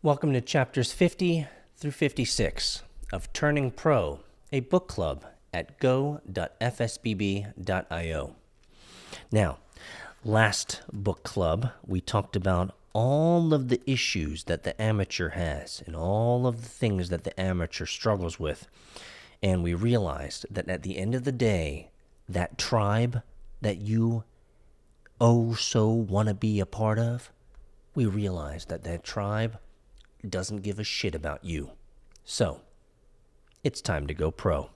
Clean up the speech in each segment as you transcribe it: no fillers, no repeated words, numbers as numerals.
Welcome to chapters 50 through 56 of Turning Pro, a book club at go.fsbb.io. Now, last book club, we talked about all of the issues that the amateur has and all of the things that the amateur struggles with. And we realized that at the end of the day, that tribe that you so want to be a part of, we realized that tribe doesn't give a shit about you. So, it's time to go pro.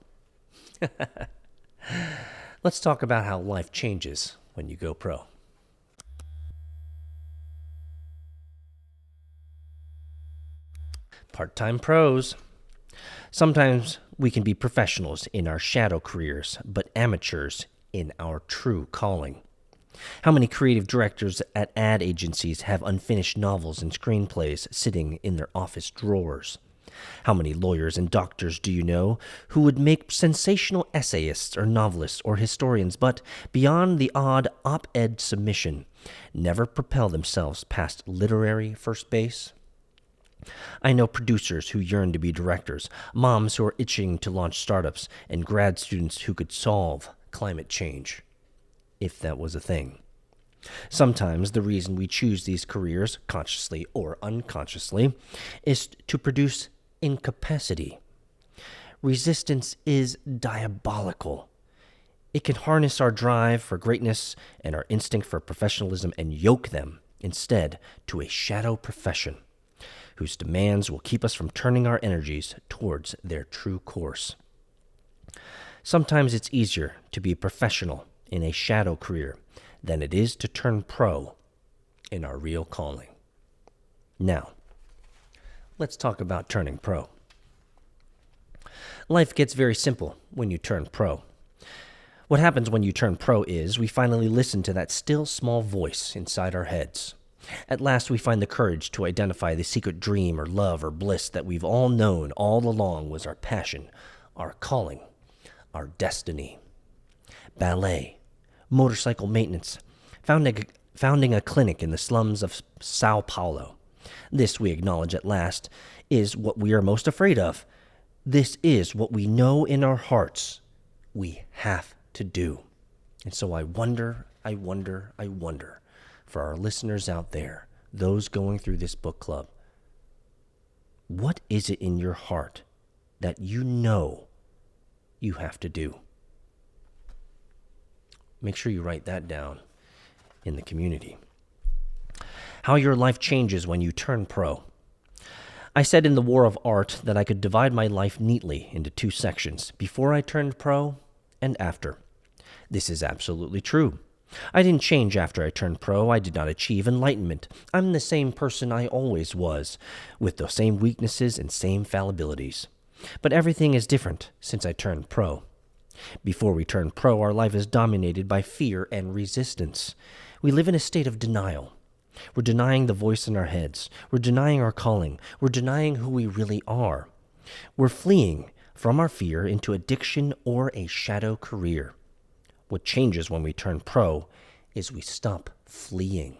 Let's talk about how life changes when you go pro. Part-time pros. Sometimes we can be professionals in our shadow careers, but amateurs in our true calling. How many creative directors at ad agencies have unfinished novels and screenplays sitting in their office drawers? How many lawyers and doctors do you know who would make sensational essayists or novelists or historians, but beyond the odd op-ed submission, never propel themselves past literary first base? I know producers who yearn to be directors, moms who are itching to launch startups, and grad students who could solve climate change, if that was a thing. Sometimes the reason we choose these careers, consciously or unconsciously, is to produce incapacity. Resistance is diabolical. It can harness our drive for greatness and our instinct for professionalism and yoke them, instead, to a shadow profession, whose demands will keep us from turning our energies towards their true course. Sometimes it's easier to be a professional in a shadow career than it is to turn pro in our real calling. Now, let's talk about turning pro. Life gets very simple when you turn pro. What happens when you turn pro is we finally listen to that still small voice inside our heads. At last we find the courage to identify the secret dream or love or bliss that we've all known all along was our passion, our calling, our destiny. Ballet, motorcycle maintenance, founding a clinic in the slums of Sao Paulo. This, we acknowledge at last, is what we are most afraid of. This is what we know in our hearts we have to do. And so I wonder, for our listeners out there, those going through this book club, what is it in your heart that you know you have to do? Make sure you write that down in the community. How your life changes when you turn pro. I said in The War of Art that I could divide my life neatly into two sections, before I turned pro and after. This is absolutely true. I didn't change after I turned pro. I did not achieve enlightenment. I'm the same person I always was, with the same weaknesses and same fallibilities. But everything is different since I turned pro. Before we turn pro, our life is dominated by fear and resistance. We live in a state of denial. We're denying the voice in our heads. We're denying our calling. We're denying who we really are. We're fleeing from our fear into addiction or a shadow career. What changes when we turn pro is we stop fleeing.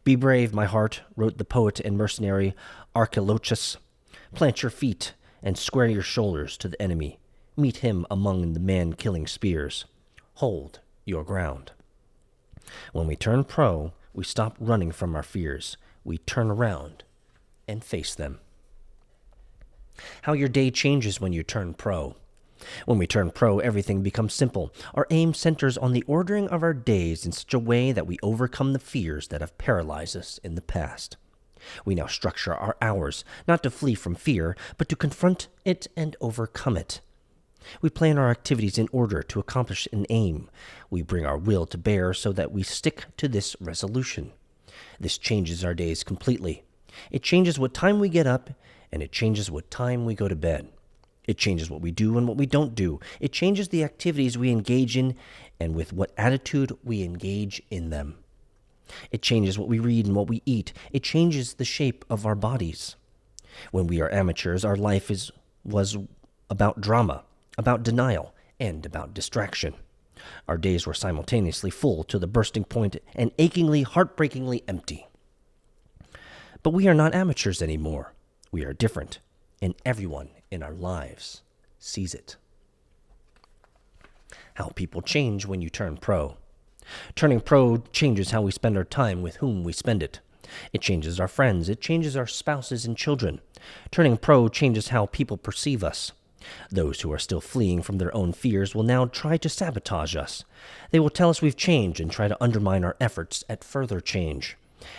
Be brave, my heart, wrote the poet and mercenary Archilochus. Plant your feet and square your shoulders to the enemy. Meet him among the man-killing spears. Hold your ground. When we turn pro, we stop running from our fears. We turn around and face them. How your day changes when you turn pro. When we turn pro, everything becomes simple. Our aim centers on the ordering of our days in such a way that we overcome the fears that have paralyzed us in the past. We now structure our hours, not to flee from fear, but to confront it and overcome it. We plan our activities in order to accomplish an aim. We bring our will to bear so that we stick to this resolution. This changes our days completely. It changes what time we get up, and it changes what time we go to bed. It changes what we do and what we don't do. It changes the activities we engage in and with what attitude we engage in them. It changes what we read and what we eat. It changes the shape of our bodies. When we are amateurs, our life was about drama, about denial, and about distraction. Our days were simultaneously full to the bursting point and achingly, heartbreakingly empty. But we are not amateurs anymore. We are different, and everyone in our lives sees it. How people change when you turn pro. Turning pro changes how we spend our time, with whom we spend it. It changes our friends. It changes our spouses and children. Turning pro changes how people perceive us. Those who are still fleeing from their own fears will now try to sabotage us. They will tell us we've changed and try to undermine our efforts at further change.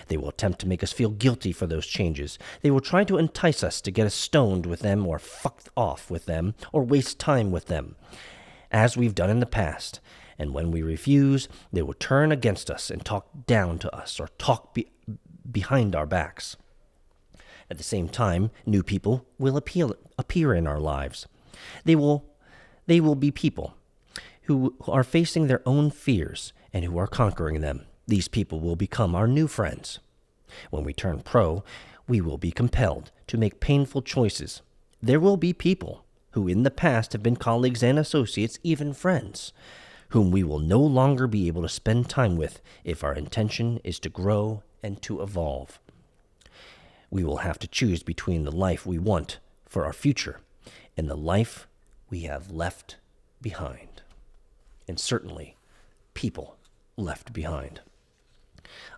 They will attempt to make us feel guilty for those changes. They will try to entice us to get us stoned with them or fucked off with them or waste time with them, as we've done in the past. And when we refuse, they will turn against us and talk down to us or talk behind our backs. At the same time, new people will appear in our lives. They will be people who are facing their own fears and who are conquering them. These people will become our new friends. When we turn pro, we will be compelled to make painful choices. There will be people who in the past have been colleagues and associates, even friends, whom we will no longer be able to spend time with if our intention is to grow and to evolve. We will have to choose between the life we want for our future and the life we have left behind. And certainly, people left behind.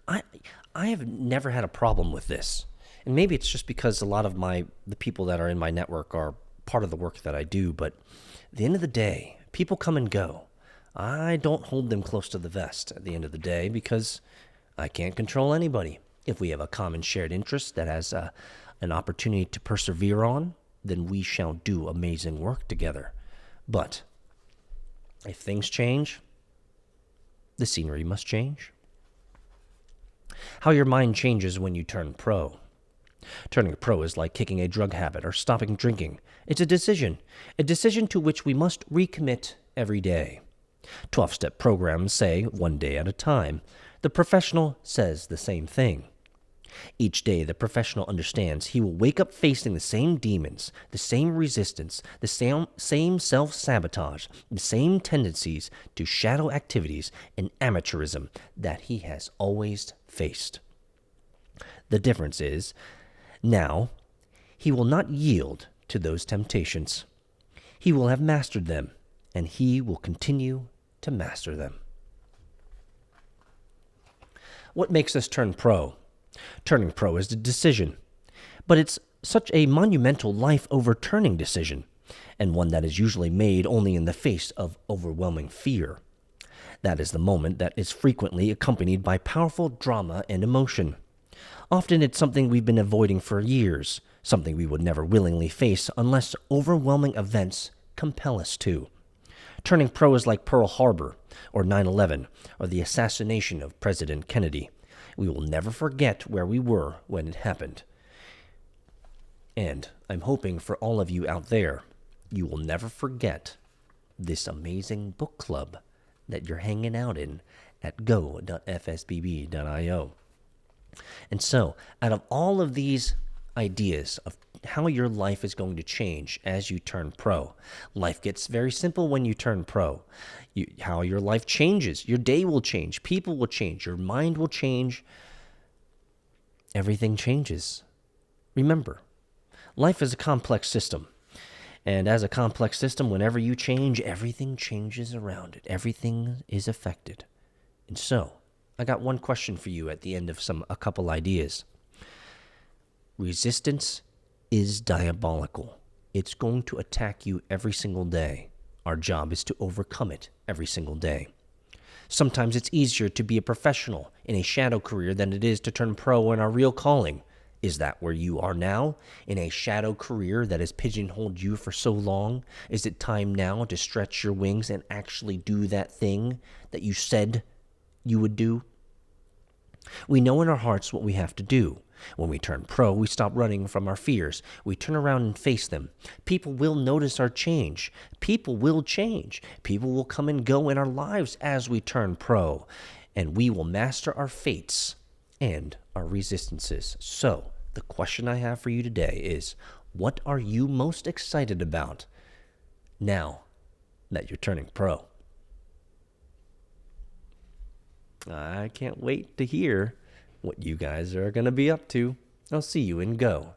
I have never had a problem with this. And maybe it's just because a lot of the people that are in my network are part of the work that I do. But at the end of the day, people come and go. I don't hold them close to the vest at the end of the day because I can't control anybody. If we have a common shared interest that has an opportunity to persevere on, then we shall do amazing work together. But if things change, the scenery must change. How your mind changes when you turn pro. Turning pro is like kicking a drug habit or stopping drinking. It's a decision to which we must recommit every day. 12-step programs say 1 day at a time. The professional says the same thing. Each day, the professional understands he will wake up facing the same demons, the same resistance, the same self-sabotage, the same tendencies to shadow activities and amateurism that he has always faced. The difference is, now, he will not yield to those temptations. He will have mastered them, and he will continue to master them. What makes us turn pro? Turning pro is a decision, but it's such a monumental life-overturning decision, and one that is usually made only in the face of overwhelming fear. That is the moment that is frequently accompanied by powerful drama and emotion. Often it's something we've been avoiding for years, something we would never willingly face unless overwhelming events compel us to. Turning pro is like Pearl Harbor, or 9/11, or the assassination of President Kennedy. We will never forget where we were when it happened. And I'm hoping for all of you out there, you will never forget this amazing book club that you're hanging out in at go.fsbb.io. And so, out of all of these ideas of how your life is going to change as you turn pro, life gets very simple when you turn pro. How your life changes, your day will change, people will change, your mind will change. Everything changes. Remember, life is a complex system. And as a complex system, whenever you change, everything changes around it. Everything is affected. And so, I got one question for you at the end of a couple ideas. Resistance is diabolical. It's going to attack you every single day. Our job is to overcome it every single day. Sometimes it's easier to be a professional in a shadow career than it is to turn pro in our real calling. Is that where you are now, in a shadow career that has pigeonholed you for so long? Is it time now to stretch your wings and actually do that thing that you said you would do? We know in our hearts what we have to do. When we turn pro, we stop running from our fears. We turn around and face them. People will notice our change. People will change. People will come and go in our lives as we turn pro. And we will master our fates and our resistances. So, the question I have for you today is, what are you most excited about now that you're turning pro? I can't wait to hear what you guys are going to be up to. I'll see you in go.fsbb.io.